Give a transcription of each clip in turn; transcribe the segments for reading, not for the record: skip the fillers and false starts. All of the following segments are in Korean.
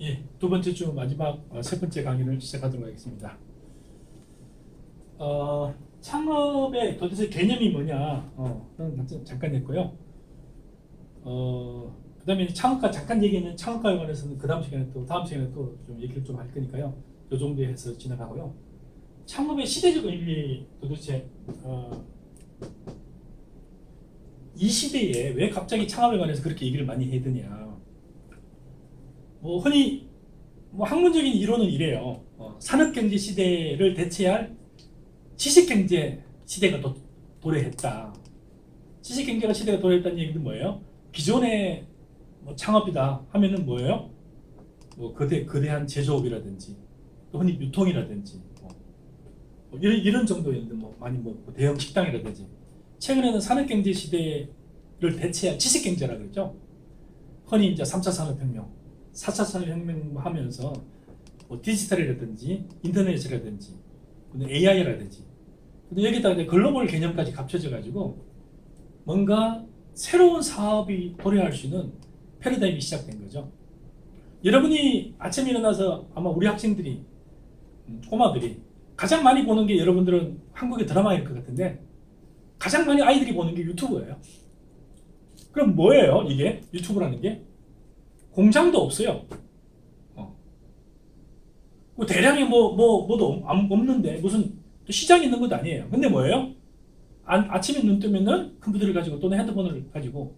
예, 두 번째 주 마지막 세 번째 강의를 시작하도록 하겠습니다. 창업의 도대체 개념이 뭐냐? 그건 잠깐 했고요. 그다음에 창업가 잠깐 얘기는 창업가에 관해서는 그 다음 시간에 또 좀 얘기를 좀 할 거니까요. 요 정도 해서 지나가고요. 창업의 시대적 의미 도대체 이 시대에 왜 갑자기 창업에 관해서 그렇게 얘기를 많이 해야 되냐? 흔히 학문적인 이론은 이래요. 산업경제 시대를 대체할 지식경제 시대가 도래했다. 지식경제가 시대가 도래했다는 얘기는 뭐예요? 기존의 창업이다 하면은 뭐예요? 거대한 제조업이라든지 또 흔히 유통이라든지 이런 정도였는데 많이 대형 식당이라든지 최근에는 산업경제 시대를 대체할 지식경제라 그러죠. 흔히 이제 3차 산업혁명 4차 산업혁명 하면서 디지털이라든지 인터넷이라든지 AI라든지 여기다가 이제 글로벌 개념까지 합쳐져 가지고 뭔가 새로운 사업이 도래할 수 있는 패러다임이 시작된 거죠. 여러분이 아침에 일어나서 아마 우리 학생들이 꼬마들이 가장 많이 보는 게 여러분들은 한국의 드라마일 것 같은데 가장 많이 아이들이 보는 게 유튜브예요. 그럼 뭐예요? 이게 유튜브라는 게? 공장도 없어요. 대량의 뭐도 없는데 무슨 또 시장이 있는 것도 아니에요. 근데 뭐예요? 아침에 눈 뜨면은 컴퓨터를 가지고 또는 핸드폰을 가지고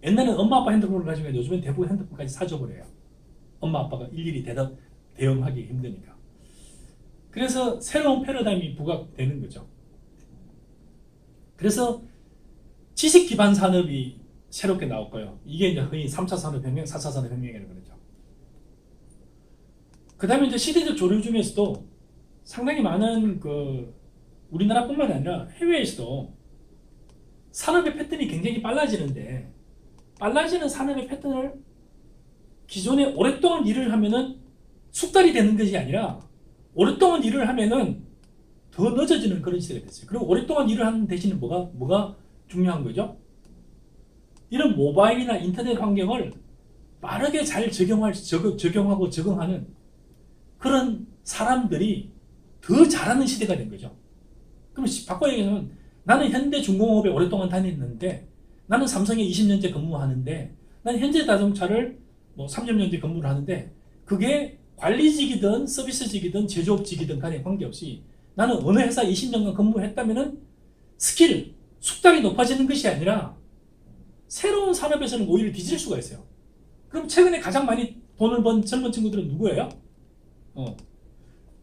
옛날에는 엄마 아빠 핸드폰을 가지고 요즘엔 대부분 핸드폰까지 사줘버려요. 엄마 아빠가 일일이 대응하기 힘드니까. 그래서 새로운 패러다임이 부각되는 거죠. 그래서 지식 기반 산업이 새롭게 나올 거예요. 이게 이제 흔히 3차 산업혁명, 4차 산업혁명이라고 그러죠. 그 다음에 이제 시대적 조류 중에서도 상당히 많은 우리나라뿐만 아니라 해외에서도 산업의 패턴이 굉장히 빨라지는데 빨라지는 산업의 패턴을 기존에 오랫동안 일을 하면은 숙달이 되는 것이 아니라 오랫동안 일을 하면은 더 늦어지는 그런 시대가 됐어요. 그리고 오랫동안 일을 하는 대신에 뭐가 중요한 거죠? 이런 모바일이나 인터넷 환경을 빠르게 잘 적용하고 적응하는 그런 사람들이 더 잘하는 시대가 된 거죠. 그럼 바꿔 얘기하면 나는 현대중공업에 오랫동안 다녔는데 나는 삼성에 20년째 근무하는데 나는 현대자동차를 30년째 근무를 하는데 그게 관리직이든 서비스직이든 제조업직이든 간에 관계없이 나는 어느 회사 20년간 근무했다면은 스킬, 숙달이 높아지는 것이 아니라 새로운 산업에서는 오히려 뒤질 수가 있어요. 그럼 최근에 가장 많이 돈을 번 젊은 친구들은 누구예요?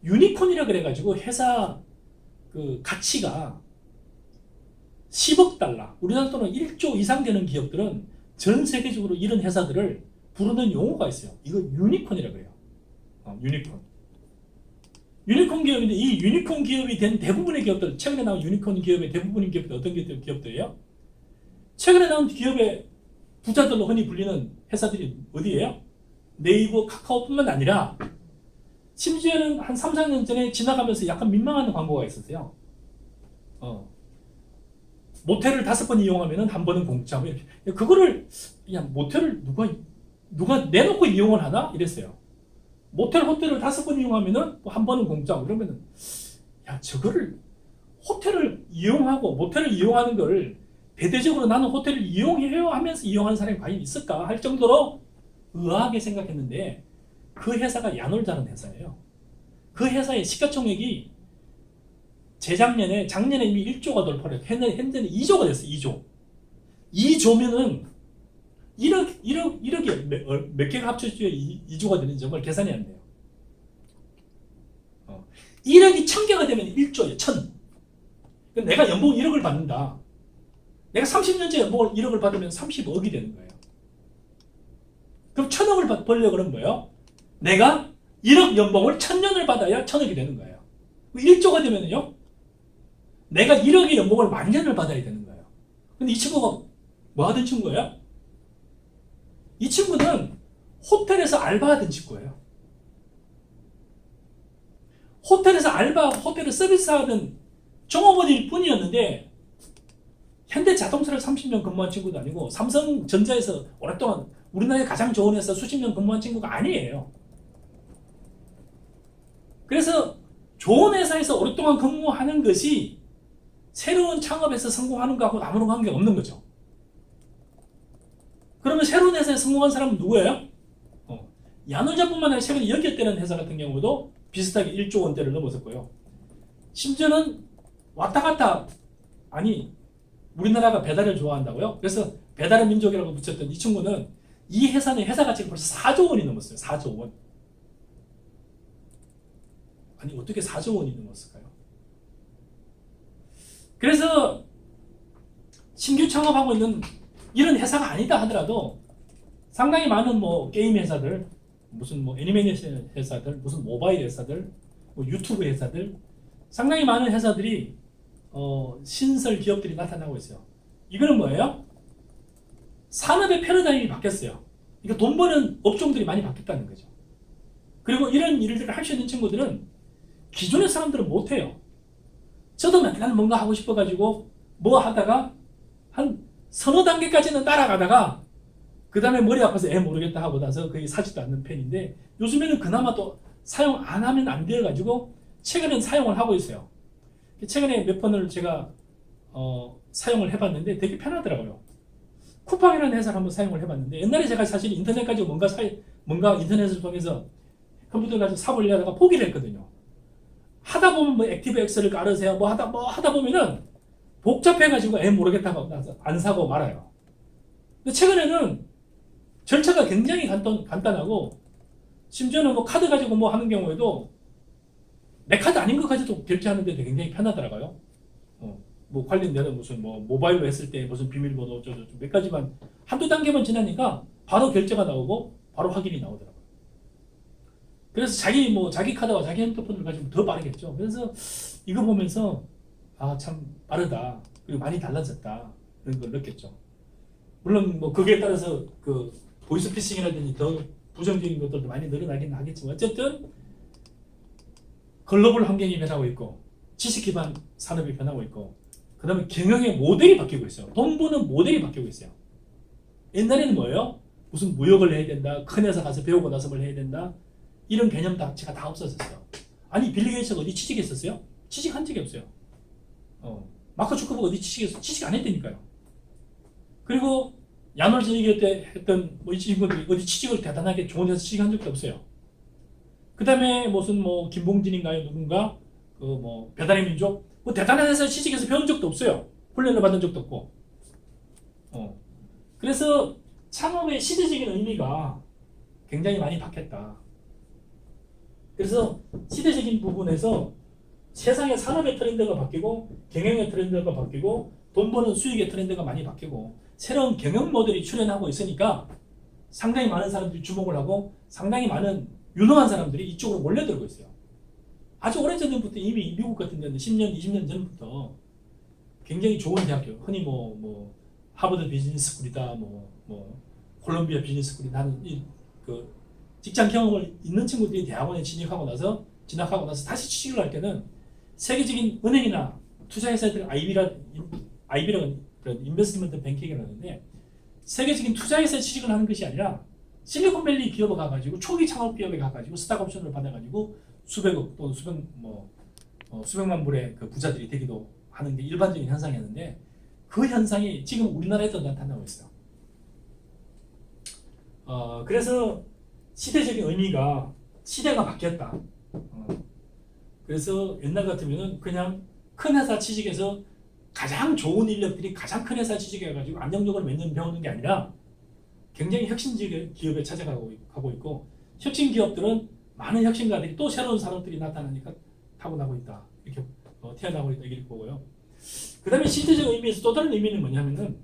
유니콘이라 그래가지고 회사 가치가 10억 달러, 우리나라 돈은 1조 이상 되는 기업들은 전 세계적으로 이런 회사들을 부르는 용어가 있어요. 이거 유니콘이라 그래요. 유니콘. 유니콘 기업인데 이 유니콘 기업이 된 대부분의 기업들, 최근에 나온 유니콘 기업의 대부분의 기업들 어떤 기업들이에요? 최근에 나온 기업의 부자들로 흔히 불리는 회사들이 어디예요? 네이버, 카카오뿐만 아니라 심지어는 한 3, 4년 전에 지나가면서 약간 민망한 광고가 있었어요. 모텔을 5번 이용하면 한 번은 공짜. 그거를 모텔을 누가 내놓고 이용을 하나? 이랬어요. 호텔을 5번 이용하면 한 번은 공짜. 그러면은 저거를 호텔을 이용하고 모텔을 이용하는 걸 대대적으로 나는 호텔을 이용해요 하면서 이용하는 사람이 과연 있을까 할 정도로 의아하게 생각했는데 그 회사가 야놀자는 회사예요. 그 회사의 시가총액이 작년에 이미 1조가 돌파를 했어요. 현재는 2조가 됐어요. 2조면은 1억이 몇 개가 합쳐져야 2조가 되는지 정말 계산이 안 돼요. 1억이 1000개가 되면 1조예요. 1000. 그럼 내가 연봉 1억을 받는다. 내가 30년째 연봉을 1억을 받으면 30억이 되는 거예요. 그럼 1000억을 벌려고 그러면 뭐예요? 내가 1억 연봉을 1000년을 받아야 1000억이 되는 거예요. 1조가 되면요, 내가 1억의 연봉을 만년을 받아야 되는 거예요. 근데 이 친구가 뭐 하던 친구예요? 이 친구는 호텔에서 알바하던 친구예요. 호텔에서 호텔을 서비스하던 종업원일 뿐이었는데 현대자동차를 30년 근무한 친구도 아니고 삼성전자에서 오랫동안 우리나라에 가장 좋은 회사 수십 년 근무한 친구가 아니에요. 그래서 좋은 회사에서 오랫동안 근무하는 것이 새로운 창업에서 성공하는 것하고 아무런 관계가 없는 거죠. 그러면 새로운 회사에 성공한 사람은 누구예요? 야놀자뿐만 아니라 최근에 연결되는 회사 같은 경우도 비슷하게 1조 원대를 넘어섰고요. 심지어는 왔다 갔다, 아니 우리나라가 배달을 좋아한다고요? 그래서 배달의 민족이라고 붙였던 이 친구는 이 회사는 회사 가치가 벌써 4조 원이 넘었어요. 4조 원. 아니 어떻게 4조 원이 넘었을까요? 그래서 신규 창업하고 있는 이런 회사가 아니다 하더라도 상당히 많은 뭐 게임 회사들, 무슨 뭐 애니메이션 회사들, 무슨 모바일 회사들, 뭐 유튜브 회사들, 상당히 많은 회사들이 신설 기업들이 나타나고 있어요. 이거는 뭐예요? 산업의 패러다임이 바뀌었어요. 그러니까 돈 버는 업종들이 많이 바뀌었다는 거죠. 그리고 이런 일들을 할 수 있는 친구들은 기존의 사람들은 못해요. 저도 맨날 뭔가 하고 싶어가지고 뭐 하다가 한 서너 단계까지는 따라가다가 그 다음에 머리 아파서 모르겠다 하고 나서 거의 사지도 않는 편인데 요즘에는 그나마 또 사용 안 하면 안 되어가지고 최근엔 사용을 하고 있어요. 최근에 몇 번을 제가 사용을 해봤는데 되게 편하더라고요. 쿠팡이라는 회사를 한번 사용을 해봤는데 옛날에 제가 사실 인터넷 가지고 뭔가 인터넷을 통해서 컴퓨터 가지고 사보려다가 포기를 했거든요. 하다 보면 뭐 액티브 엑셀을 깔으세요. 뭐 하다 보면은 복잡해가지고 모르겠다 하고 나서 안 사고 말아요. 근데 최근에는 절차가 굉장히 간단하고 심지어는 뭐 카드 가지고 뭐 하는 경우에도 내 카드 아닌 거 가지고 결제하는데 굉장히 편하더라고요. 뭐 관련되는 무슨 뭐 모바일로 했을 때 무슨 비밀번호 어쩌고 몇 가지만 한두 단계만 지나니까 바로 결제가 나오고 바로 확인이 나오더라고요. 그래서 자기 카드와 자기 핸드폰을 가지고 더 빠르겠죠. 그래서 이거 보면서 참 빠르다. 그리고 많이 달라졌다. 그런 걸 느꼈죠. 물론 뭐 그게 따라서 그 보이스피싱이라든지 더 부정적인 것들도 많이 늘어나긴 하겠지만 어쨌든 글로벌 환경이 변하고 있고 지식 기반 산업이 변하고 있고 그 다음에 경영의 모델이 바뀌고 있어요. 돈 버는 모델이 바뀌고 있어요. 옛날에는 뭐예요? 무슨 무역을 해야 된다. 큰 회사 가서 배우고 나서 뭘 해야 된다. 이런 개념 자체가 다 없어졌어요. 아니 빌리 게이츠가 어디 취직했었어요? 취직한 적이 없어요. 마크 주커버가 어디 취직했어요? 취직 안 했다니까요. 그리고 야놀 얘기 때 했던 이 친구들이 어디 취직을 대단하게 좋은 데서 취직한 적도 없어요. 그 다음에 무슨 뭐 김봉진인가요? 누군가 그 뭐 배달의 민족 뭐 대단한 회사에 취직해서 배운 적도 없어요. 훈련을 받은 적도 없고. 그래서 창업의 시대적인 의미가 굉장히 많이 바뀌었다. 그래서 시대적인 부분에서 세상의 산업의 트렌드가 바뀌고 경영의 트렌드가 바뀌고 돈 버는 수익의 트렌드가 많이 바뀌고 새로운 경영 모델이 출현하고 있으니까 상당히 많은 사람들이 주목을 하고 상당히 많은 유능한 사람들이 이쪽으로 몰려들고 있어요. 아주 오래전부터 이미 미국 같은 데는 10년, 20년 전부터 굉장히 좋은 대학교, 흔히 뭐 하버드 비즈니스 스쿨이다, 뭐 콜롬비아 비즈니스 스쿨이다 하는 그 직장 경험을 있는 친구들이 대학원에 진학하고 나서 다시 취직을 할 때는 세계적인 은행이나 투자회사들 IB라는 그런 인베스트먼트 뱅킹이라는데 세계적인 투자회사에 취직을 하는 것이 아니라 실리콘밸리 기업에 가가지고 초기 창업 기업에 가가지고 스탁 옵션을 받아가지고 수백억 또는 수백만 불의 그 부자들이 되기도 하는 게 일반적인 현상이었는데 그 현상이 지금 우리나라에도 나타나고 있어요. 그래서 시대적인 의미가 시대가 바뀌었다. 그래서 옛날 같으면은 그냥 큰 회사 취직해서 가장 좋은 인력들이 가장 큰 회사 취직해가지고 안정적으로 몇 년 배우는 게 아니라 굉장히 혁신적 기업에 찾아가고 있고 혁신 기업들은 많은 혁신가들이 또 새로운 산업들이 나타나니까 타고나고 있다. 이렇게 태어나고 있다. 이렇게 보고요. 그 다음에 시대적 의미에서 또 다른 의미는 뭐냐면은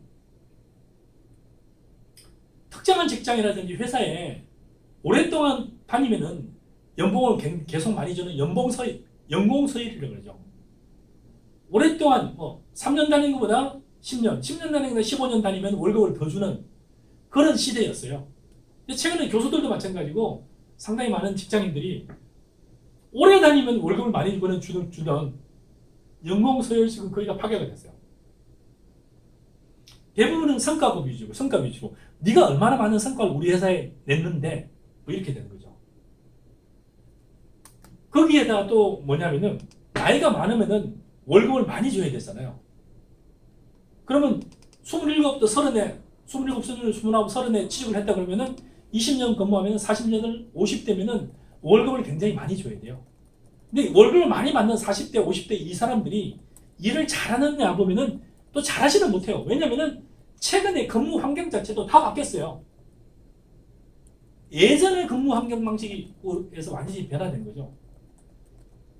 특정한 직장이라든지 회사에 오랫동안 다니면은 연봉을 계속 많이 주는 연봉서열이라고 그러죠. 오랫동안 3년 다닌 것보다 10년 다닌 것보다 15년 다니면 월급을 더 주는 그런 시대였어요. 근데 최근에 교수들도 마찬가지고 상당히 많은 직장인들이 오래 다니면 월급을 많이 주던 연봉서열식은 거의 다 파괴가 됐어요. 대부분은 성과 위주고, 성과 위주고, 네가 얼마나 많은 성과를 우리 회사에 냈는데, 뭐 이렇게 되는 거죠. 거기에다가 또 뭐냐면은, 나이가 많으면은 월급을 많이 줘야 되잖아요. 그러면 27부터 30에, 27, 29, 30에 취직을 했다 그러면은 20년 근무하면 40년을 50대면은 월급을 굉장히 많이 줘야 돼요. 근데 월급을 많이 받는 40대, 50대 이 사람들이 일을 잘하느냐 보면은 또 잘하지는 못해요. 왜냐면은 최근에 근무 환경 자체도 다 바뀌었어요. 예전의 근무 환경 방식에서 완전히 변화된 거죠.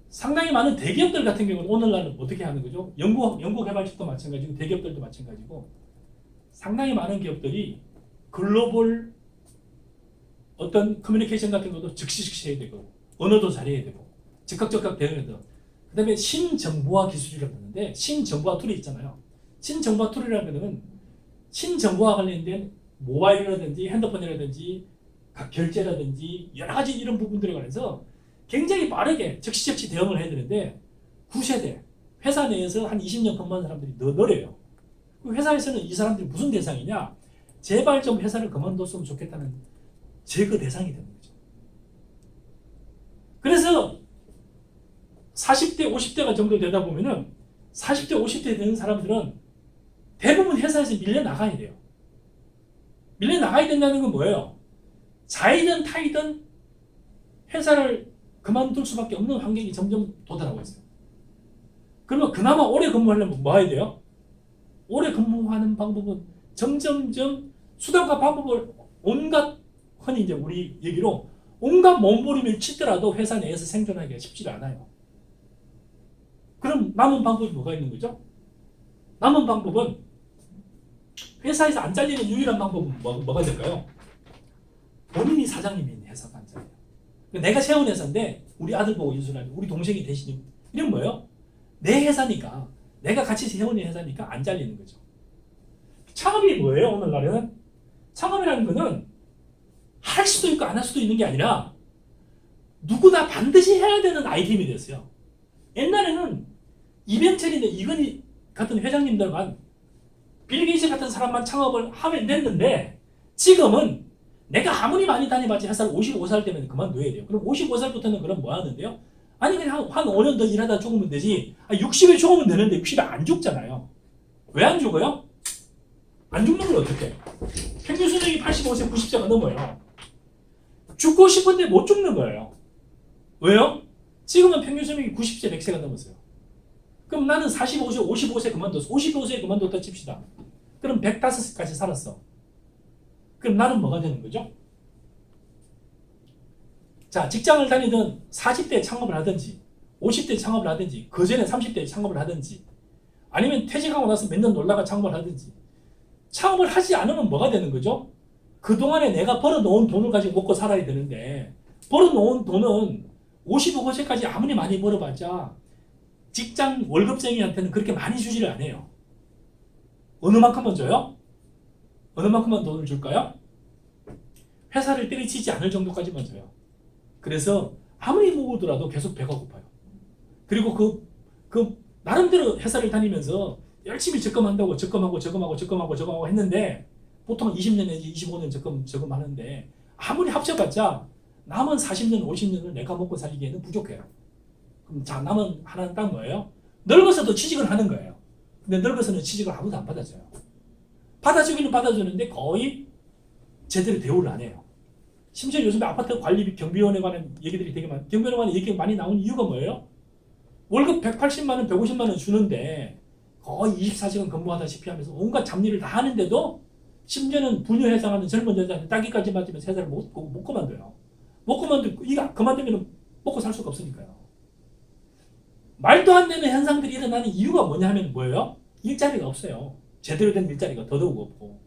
상당히 많은 대기업들 같은 경우는 오늘날은 어떻게 하는 거죠? 연구개발직도 마찬가지고 대기업들도 마찬가지고 상당히 많은 기업들이 글로벌 어떤 커뮤니케이션 같은 것도 즉시 해야 되고 언어도 잘해야 되고 즉각 대응해야 되고 그 다음에 신정보화 기술이라고 하는데 신정보화 툴이 있잖아요. 신정보화 툴이라는 것은 신정보화 관련된 모바일이라든지 핸드폰이라든지 각 결제라든지 여러 가지 이런 부분들에 관해서 굉장히 빠르게 즉시 대응을 해야 되는데 9세대 회사 내에서 한 20년 근무한 사람들이 느려요. 그 회사에서는 이 사람들이 무슨 대상이냐? 제발 좀 회사를 그만뒀으면 좋겠다는 제거 대상이 되는 거죠. 그래서 40대, 50대가 정도 되다 보면은 40대, 50대 되는 사람들은 대부분 회사에서 밀려나가야 돼요. 밀려나가야 된다는 건 뭐예요? 자이든 타이든 회사를 그만둘 수밖에 없는 환경이 점점 도달하고 있어요. 그러면 그나마 오래 근무하려면 뭐 해야 돼요? 오래 근무하는 방법은 점점점 수단과 방법을 온갖 흔히 이제 우리 얘기로 온갖 몸부림을 치더라도 회사 내에서 생존하기가 쉽지 않아요. 그럼 남은 방법이 뭐가 있는 거죠? 남은 방법은 회사에서 안 잘리는 유일한 방법은 뭐가 될까요? 본인이 사장님인 회사가 안 잘려요. 내가 세운 회사인데 우리 아들 보고 인수하는 우리 동생이 대신 이건 뭐예요? 내 회사니까 내가 같이 세운 회사니까 안 잘리는 거죠. 창업이 뭐예요? 오늘날에는 창업이라는 거는 할 수도 있고 안 할 수도 있는 게 아니라 누구나 반드시 해야 되는 아이템이 됐어요. 옛날에는 이병철이나 이건희 같은 회장님들만 빌 게이츠 같은 사람만 창업을 하면 됐는데 지금은 내가 아무리 많이 다녀봤자 회사를 55살 되면 그만둬야 돼요. 그럼 55살부터는 그럼 뭐 하는데요? 아니 그냥 한 5년 더 일하다 죽으면 되지. 60에 죽으면 되는데 60에 안 죽잖아요. 왜 안 죽어요? 안 죽는 걸 어떻게? 평균 수명이 85세, 90세가 넘어요. 죽고 싶은데 못 죽는 거예요. 왜요? 지금은 평균 수명이 90세, 100세가 넘었어요. 그럼 나는 45세, 55세 그만뒀어. 55세에 그만뒀다 칩시다. 그럼 105세까지 살았어. 그럼 나는 뭐가 되는 거죠? 자, 직장을 다니던 40대에 창업을 하든지 50대에 창업을 하든지 그 전에 30대에 창업을 하든지 아니면 퇴직하고 나서 몇 년 놀다가 창업을 하든지 창업을 하지 않으면 뭐가 되는 거죠? 그동안에 내가 벌어놓은 돈을 가지고 먹고 살아야 되는데 벌어놓은 돈은 55세까지 아무리 많이 벌어봤자 직장 월급쟁이한테는 그렇게 많이 주지를 않아요. 어느 만큼만 줘요? 어느 만큼만 돈을 줄까요? 회사를 때려치지 않을 정도까지만 줘요. 그래서 아무리 먹어더라도 계속 배가 고파요. 그리고 나름대로 회사를 다니면서 열심히 적금한다고 적금하고 했는데 보통 20년 내지 25년 적금하는데 아무리 합쳐봤자 남은 40년, 50년을 내가 먹고 살기에는 부족해요. 그럼 자, 남은 하나는 딱 뭐예요? 늙어서도 취직을 하는 거예요. 근데 늙어서는 취직을 아무도 안 받아줘요. 받아주기는 받아주는데 거의 제대로 대우를 안 해요. 심지어 요즘에 아파트 관리비 경비원에 관한 얘기들이 되게 경비원에 관한 얘기가 많이 나오는 이유가 뭐예요? 월급 180만 원, 150만 원 주는데 거의 24시간 근무하다시피 하면서 온갖 잡일을 다 하는데도 심지어는 부녀 해상하는 젊은 여자한테 따기까지 맞으면 회사를 못 그만둬요. 못 그만두고 이거 그만두면 먹고 살 수가 없으니까요. 말도 안 되는 현상들이 일어나는 이유가 뭐냐 하면 뭐예요? 일자리가 없어요. 제대로 된 일자리가 더더욱 없고.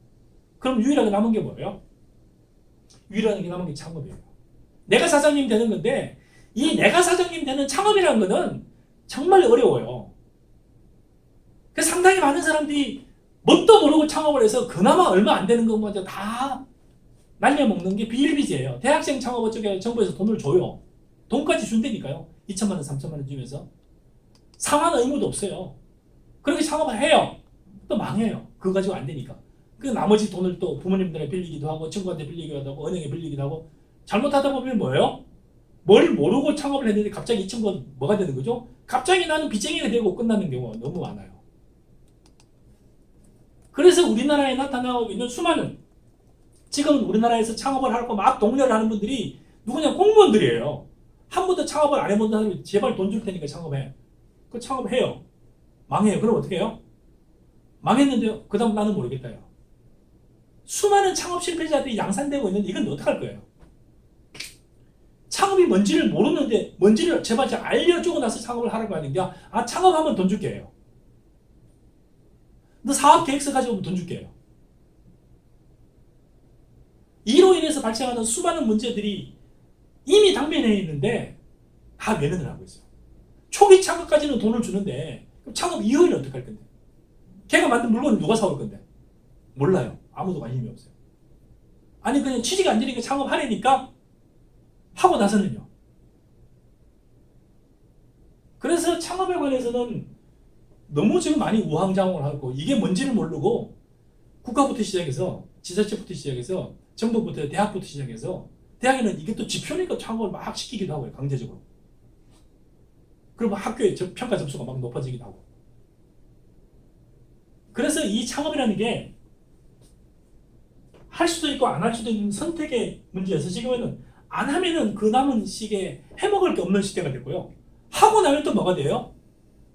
그럼 유일하게 남은 게 뭐예요? 유일하게 남은 게 창업이에요. 내가 사장님 되는 건데 이 내가 사장님 되는 창업이라는 거는 정말 어려워요. 그래서 상당히 많은 사람들이 뭣도 모르고 창업을 해서 그나마 얼마 안 되는 것마저 다 날려먹는 게 비일비재예요. 대학생 창업을 쪽에 정부에서 돈을 줘요. 돈까지 준다니까요. 2천만 원, 3천만 원 주면서 상환 의무도 없어요. 그렇게 창업을 해요. 또 망해요. 그거 가지고 안 되니까. 그 나머지 돈을 또 부모님들한테 빌리기도 하고 친구한테 빌리기도 하고 은행에 빌리기도 하고 잘못하다 보면 뭐예요? 뭘 모르고 창업을 했는데 갑자기 이 친구가 뭐가 되는 거죠? 갑자기 나는 빚쟁이가 되고 끝나는 경우가 너무 많아요. 그래서 우리나라에 나타나고 있는 수많은 지금 우리나라에서 창업을 하고 막 독려를 하는 분들이 누구냐? 공무원들이에요. 한 번도 창업을 안 해본 사람이 제발 돈 줄 테니까 창업해. 그 창업해요. 망해요. 그럼 어떻게 해요? 망했는데요. 그 다음 나는 모르겠다요. 수많은 창업 실패자들이 양산되고 있는데 이건 어떡할 거예요? 창업이 뭔지를 모르는데 뭔지를 제발 알려주고 나서 창업을 하라고 하는 게 창업하면 돈 줄게 해요. 너 사업 계획서 가지고 오면 돈 줄게 해요. 이로 인해서 발생하는 수많은 문제들이 이미 당면에 있는데 다 외면을 하고 있어요. 초기 창업까지는 돈을 주는데 그럼 창업 이후에는 어떻게 할 건데? 걔가 만든 물건을 누가 사올 건데? 몰라요. 아무도 관심이 없어요. 아니 그냥 취지가 안 되니까 창업하려니까 하고 나서는요. 그래서 창업에 관해서는 너무 지금 많이 우왕좌왕을 하고 이게 뭔지를 모르고 국가부터 시작해서 지자체부터 시작해서 정부부터 대학부터 시작해서 대학에는 이게 또 지표니까 창업을 막 시키기도 하고요. 강제적으로. 그리고 학교에 평가 점수가 막 높아지기도 하고. 그래서 이 창업이라는 게 할 수도 있고 안 할 수도 있는 선택의 문제여서 지금은 안 하면은 그 남은 시기에 해먹을 게 없는 시대가 됐고요. 하고 나면 또 뭐가 돼요?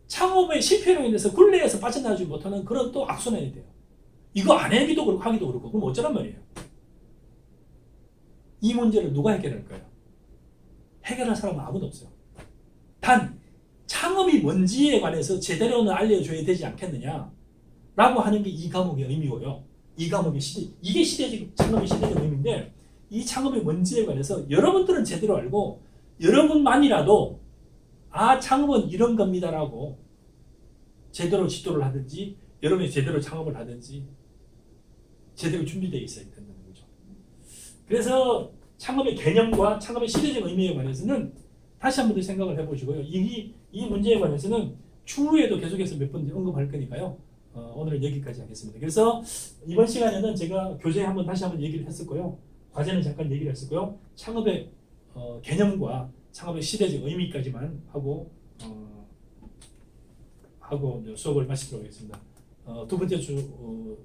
창업의 실패로 인해서 굴레에서 빠져나오지 못하는 그런 또 악순환이 돼요. 이거 안 하기도 그렇고 하기도 그렇고 그럼 어쩌란 말이에요? 이 문제를 누가 해결할 거예요? 해결할 사람은 아무도 없어요. 단 창업이 뭔지에 관해서 제대로는 알려줘야 되지 않겠느냐 라고 하는 게 이 과목의 의미고요. 이 과목의 시대, 이게 시대적 창업의 시대적 의미인데 이 창업이 뭔지에 관해서 여러분들은 제대로 알고 여러분만이라도 창업은 이런 겁니다라고 제대로 지도를 하든지 여러분이 제대로 창업을 하든지 제대로 준비되어 있어야 된다는 거죠. 그래서 창업의 개념과 창업의 시대적 의미에 관해서는 다시 한 번 더 생각을 해보시고요. 이 문제에 관해서는 추후에도 계속해서 몇 번 언급할 거니까요. 오늘은 여기까지 하겠습니다. 그래서 이번 시간에는 제가 교재 다시 한번 얘기를 했었고요. 과제는 잠깐 얘기를 했었고요. 창업의 개념과 창업의 시대적 의미까지만 하고 수업을 마치도록 하겠습니다. 두 번째 주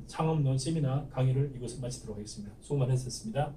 창업론 세미나 강의를 이것을 마치도록 하겠습니다. 수고 많으셨습니다.